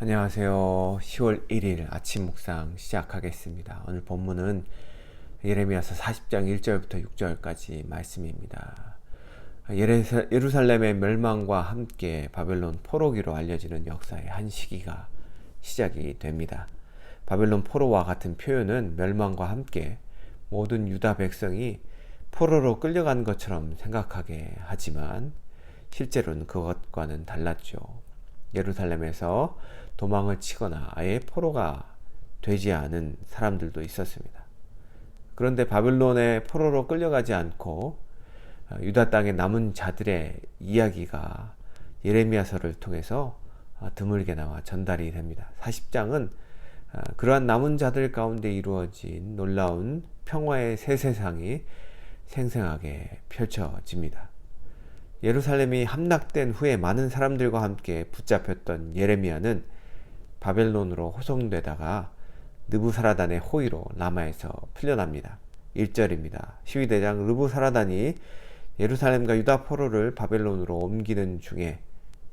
안녕하세요. 10월 1일 아침 묵상 시작하겠습니다. 오늘 본문은 예레미야서 40장 1절부터 6절까지 말씀입니다. 예루살렘의 멸망과 함께 바벨론 포로기로 알려지는 역사의 한 시기가 시작이 됩니다. 바벨론 포로와 같은 표현은 멸망과 함께 모든 유다 백성이 포로로 끌려간 것처럼 생각하게 하지만 실제로는 그것과는 달랐죠. 예루살렘에서 도망을 치거나 아예 포로가 되지 않은 사람들도 있었습니다. 그런데 바벨론의 포로로 끌려가지 않고 유다 땅에 남은 자들의 이야기가 예레미야서를 통해서 드물게 나와 전달이 됩니다. 40장은 그러한 남은 자들 가운데 이루어진 놀라운 평화의 새 세상이 생생하게 펼쳐집니다. 예루살렘이 함락된 후에 많은 사람들과 함께 붙잡혔던 예레미야는 바벨론으로 호송되다가 느부사라단의 호위로 라마에서 풀려납니다. 1절입니다. 시위대장 느부사라단이 예루살렘과 유다 포로를 바벨론으로 옮기는 중에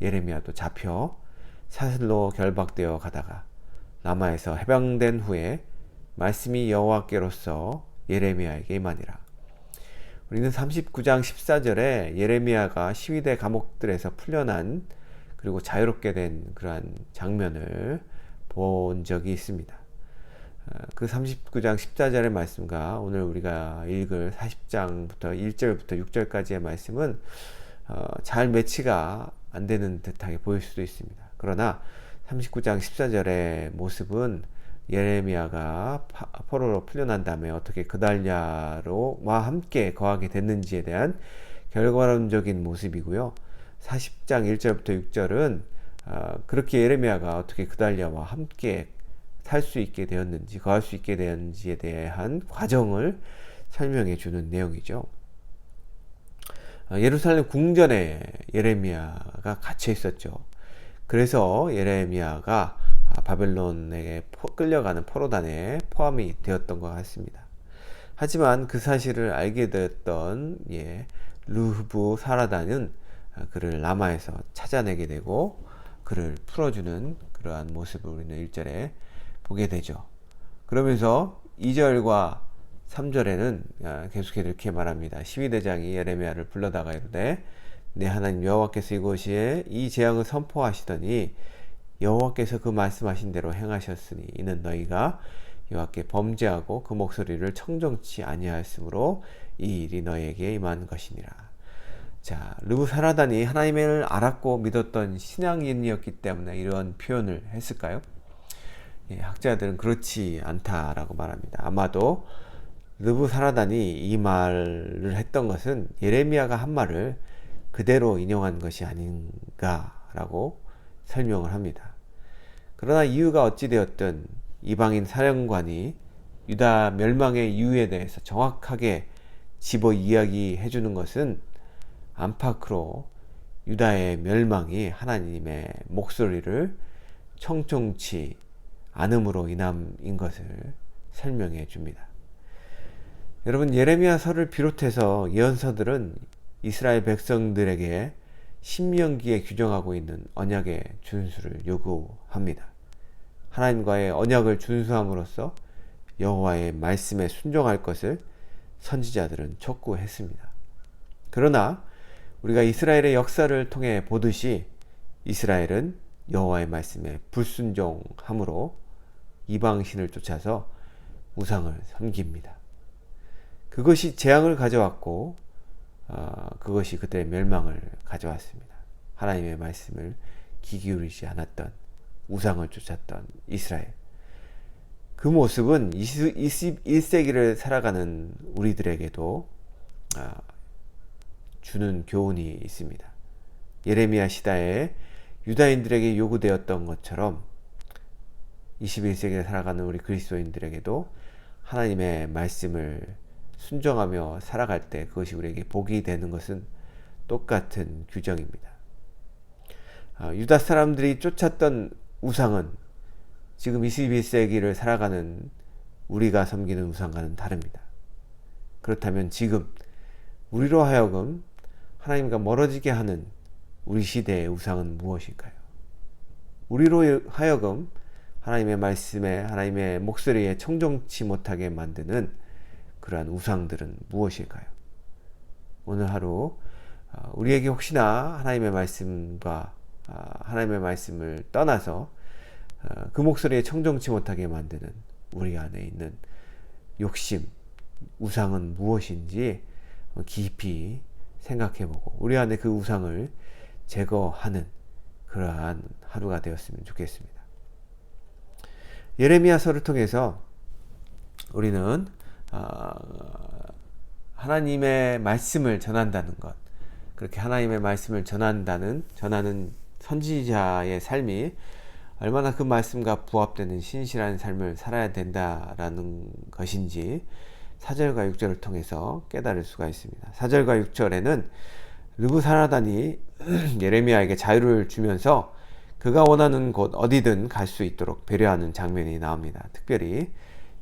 예레미야도 잡혀 사슬로 결박되어 가다가 라마에서 해방된 후에 말씀이 여호와께로서 예레미야에게 임하니라. 우리는 39장 14절에 예레미야가 시위대 감옥들에서 풀려난 그리고 자유롭게 된 그러한 장면을 본 적이 있습니다. 그 39장 14절의 말씀과 오늘 우리가 읽을 40장부터 1절부터 6절까지의 말씀은 잘 매치가 안 되는 듯하게 보일 수도 있습니다. 그러나 39장 14절의 모습은 예레미야가 포로로 풀려난 다음에 어떻게 그달랴와 함께 거하게 됐는지에 대한 결과론적인 모습이고요. 40장 1절부터 6절은 그렇게 예레미야가 어떻게 그달랴와 함께 살 수 있게 되었는지, 거할 수 있게 되었는지에 대한 과정을 설명해 주는 내용이죠. 예루살렘 궁전에 예레미야가 갇혀 있었죠. 그래서 예레미야가 바벨론에게 끌려가는 포로단에 포함이 되었던 것 같습니다. 하지만 그 사실을 알게 되었던 느부사라단은 그를 라마에서 찾아내게 되고 그를 풀어주는 그러한 모습을 우리는 1절에 보게 되죠. 그러면서 2절과 3절에는 계속해서 이렇게 말합니다. 시위대장이 예레미야를 불러다가 이르되 내 하나님 여호와께서 이곳에 이 재앙을 선포하시더니 여호와께서 그 말씀하신 대로 행하셨으니 이는 너희가 여호와께 범죄하고 그 목소리를 청정치 아니하였으므로 이 일이 너희에게 임한 것이니라. 자, 느부사라단이 하나님을 알았고 믿었던 신앙인이었기 때문에 이런 표현을 했을까요? 학자들은 그렇지 않다라고 말합니다. 아마도 느부사라단이 이 말을 했던 것은 예레미야가 한 말을 그대로 인용한 것이 아닌가라고 설명을 합니다. 그러나 이유가 어찌되었든 이방인 사령관이 유다 멸망의 이유에 대해서 정확하게 집어 이야기해 주는 것은 안팎으로 유다의 멸망이 하나님의 목소리를 청종치 않음으로 인함인 것을 설명해 줍니다. 여러분, 예레미야서를 비롯해서 예언서들은 이스라엘 백성들에게 신명기에 규정하고 있는 언약의 준수를 요구합니다. 하나님과의 언약을 준수함으로써 여호와의 말씀에 순종할 것을 선지자들은 촉구했습니다. 그러나 우리가 이스라엘의 역사를 통해 보듯이 이스라엘은 여호와의 말씀에 불순종함으로 이방신을 쫓아서 우상을 섬깁니다. 그것이 재앙을 가져왔고 그것이 그들의 멸망을 가져왔습니다. 하나님의 말씀을 귀 기울이지 않았던 우상을 쫓았던 이스라엘. 그 모습은 21세기를 살아가는 우리들에게도 주는 교훈이 있습니다. 예레미야 시대에 유다인들에게 요구되었던 것처럼 21세기를 살아가는 우리 그리스도인들에게도 하나님의 말씀을 순종하며 살아갈 때 그것이 우리에게 복이 되는 것은 똑같은 규정입니다. 유다 사람들이 쫓았던 우상은 지금 21세기를 살아가는 우리가 섬기는 우상과는 다릅니다. 그렇다면 지금 우리로 하여금 하나님과 멀어지게 하는 우리 시대의 우상은 무엇일까요? 우리로 하여금 하나님의 말씀에, 하나님의 목소리에 청종치 못하게 만드는 그러한 우상들은 무엇일까요? 오늘 하루 우리에게 혹시나 하나님의 말씀과 하나님의 말씀을 떠나서 그 목소리에 청종치 못하게 만드는 우리 안에 있는 욕심, 우상은 무엇인지 깊이 생각해보고 우리 안에 그 우상을 제거하는 그러한 하루가 되었으면 좋겠습니다. 예레미야서를 통해서 우리는 하나님의 말씀을 전한다는 것, 그렇게 하나님의 말씀을 전하는 선지자의 삶이 얼마나 그 말씀과 부합되는 신실한 삶을 살아야 된다라는 것인지 4절과 6절을 통해서 깨달을 수가 있습니다. 4절과 6절에는 느부사라단이 예레미야에게 자유를 주면서 그가 원하는 곳 어디든 갈 수 있도록 배려하는 장면이 나옵니다. 특별히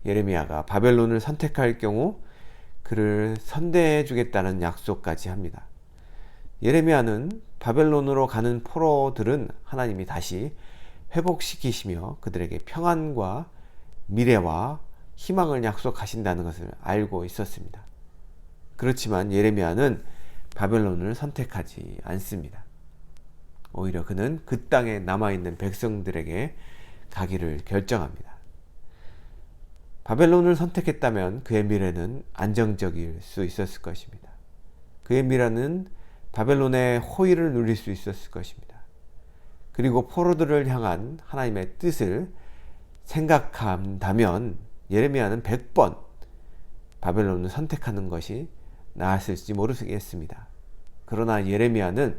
예레미야가 바벨론을 선택할 경우 그를 선대해 주겠다는 약속까지 합니다. 예레미야는 바벨론으로 가는 포로들은 하나님이 다시 회복시키시며 그들에게 평안과 미래와 희망을 약속하신다는 것을 알고 있었습니다. 그렇지만 예레미야는 바벨론을 선택하지 않습니다. 오히려 그는 그 땅에 남아있는 백성들에게 가기를 결정합니다. 바벨론을 선택했다면 그의 미래는 안정적일 수 있었을 것입니다. 그의 미래는 바벨론의 호의를 누릴 수 있었을 것입니다. 그리고 포로들을 향한 하나님의 뜻을 생각한다면 예레미야는 100번 바벨론을 선택하는 것이 나았을지 모르겠습니다. 그러나 예레미야는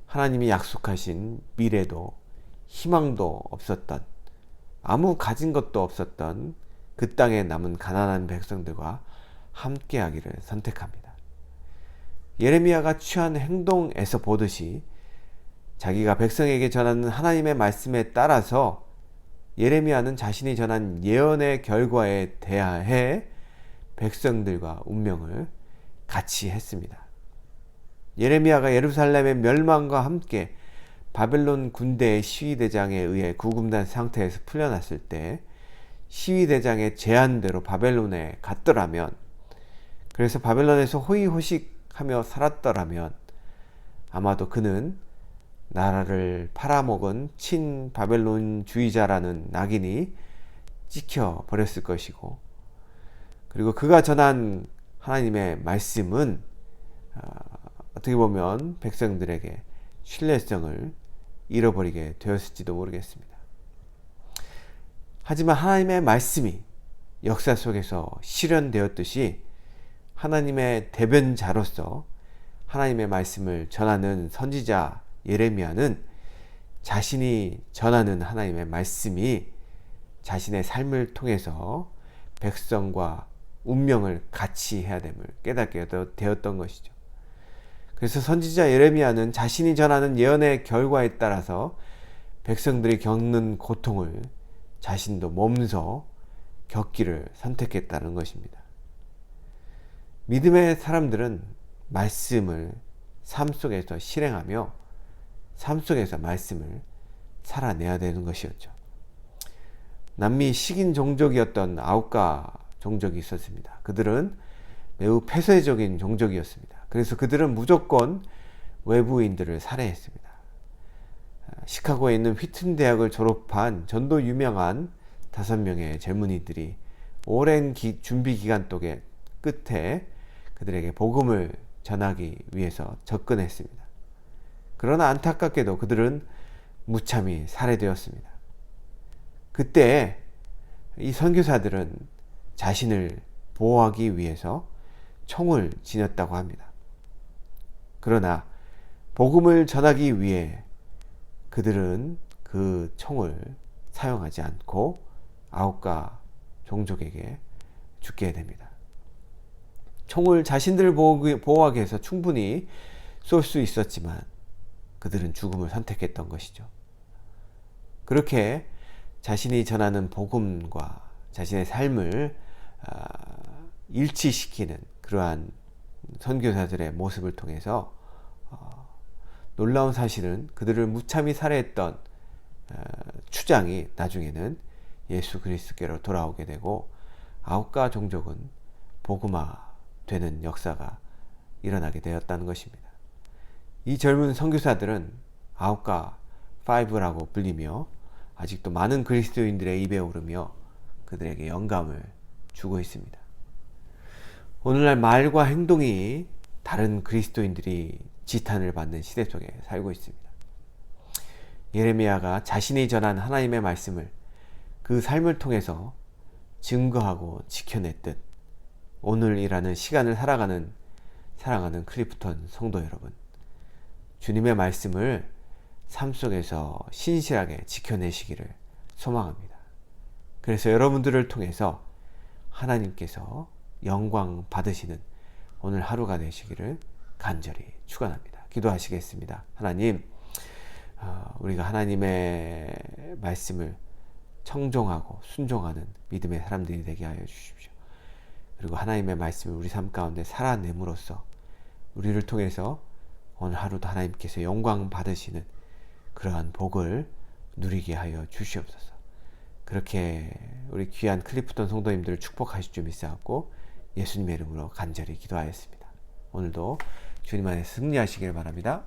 하나님이 약속하신 미래도 희망도 없었던, 아무 가진 것도 없었던 그 땅에 남은 가난한 백성들과 함께하기를 선택합니다. 예레미야가 취한 행동에서 보듯이 자기가 백성에게 전하는 하나님의 말씀에 따라서 예레미야는 자신이 전한 예언의 결과에 대하여 백성들과 운명을 같이 했습니다. 예레미야가 예루살렘의 멸망과 함께 바벨론 군대의 시위대장에 의해 구금된 상태에서 풀려났을 때 시위대장의 제안대로 바벨론에 갔더라면, 그래서 바벨론에서 호의호식하며 살았더라면 아마도 그는 나라를 팔아먹은 친바벨론주의자라는 낙인이 찍혀 버렸을 것이고, 그리고 그가 전한 하나님의 말씀은 어떻게 보면 백성들에게 신뢰성을 잃어버리게 되었을지도 모르겠습니다. 하지만 하나님의 말씀이 역사 속에서 실현되었듯이 하나님의 대변자로서 하나님의 말씀을 전하는 선지자 예레미야는 자신이 전하는 하나님의 말씀이 자신의 삶을 통해서 백성과 운명을 같이 해야 됨을 깨닫게 되었던 것이죠. 그래서 선지자 예레미야는 자신이 전하는 예언의 결과에 따라서 백성들이 겪는 고통을 자신도 몸소 겪기를 선택했다는 것입니다. 믿음의 사람들은 말씀을 삶 속에서 실행하며 삶 속에서 말씀을 살아내야 되는 것이었죠. 남미 식인 종족이었던 아우카 종족이 있었습니다. 그들은 매우 폐쇄적인 종족이었습니다. 그래서 그들은 무조건 외부인들을 살해했습니다. 시카고에 있는 휘튼 대학을 졸업한 전도 유명한 5명의 젊은이들이 오랜 준비 기간 끝에 그들에게 복음을 전하기 위해서 접근했습니다. 그러나 안타깝게도 그들은 무참히 살해되었습니다. 그때 이 선교사들은 자신을 보호하기 위해서 총을 지녔다고 합니다. 그러나 복음을 전하기 위해 그들은 그 총을 사용하지 않고 아우카 종족에게 죽게 됩니다. 총을 자신들을 보호하기 위해서 충분히 쏠 수 있었지만 그들은 죽음을 선택했던 것이죠. 그렇게 자신이 전하는 복음과 자신의 삶을 일치시키는 그러한 선교사들의 모습을 통해서 놀라운 사실은 그들을 무참히 살해했던 추장이 나중에는 예수 그리스도께로 돌아오게 되고 아홉가 종족은 복음화 되는 역사가 일어나게 되었다는 것입니다. 이 젊은 선교사들은 아홉가 5라고 불리며 아직도 많은 그리스도인들의 입에 오르며 그들에게 영감을 주고 있습니다. 오늘날 말과 행동이 다른 그리스도인들이 지탄을 받는 시대 속에 살고 있습니다. 예레미야가 자신이 전한 하나님의 말씀을 그 삶을 통해서 증거하고 지켜냈듯 오늘이라는 시간을 사랑하는 클리프턴 성도 여러분, 주님의 말씀을 삶 속에서 신실하게 지켜내시기를 소망합니다. 그래서 여러분들을 통해서 하나님께서 영광 받으시는 오늘 하루가 되시기를 간절히 축원합니다. 기도하시겠습니다. 하나님, 우리가 하나님의 말씀을 청종하고 순종하는 믿음의 사람들이 되게 하여 주십시오. 그리고 하나님의 말씀을 우리 삶 가운데 살아냄으로써 우리를 통해서 오늘 하루도 하나님께서 영광 받으시는 그러한 복을 누리게 하여 주시옵소서. 그렇게 우리 귀한 클리프턴 성도님들을 축복하실 줄 믿사옵고 예수님의 이름으로 간절히 기도하였습니다. 오늘도 주님 안에서 승리하시길 바랍니다.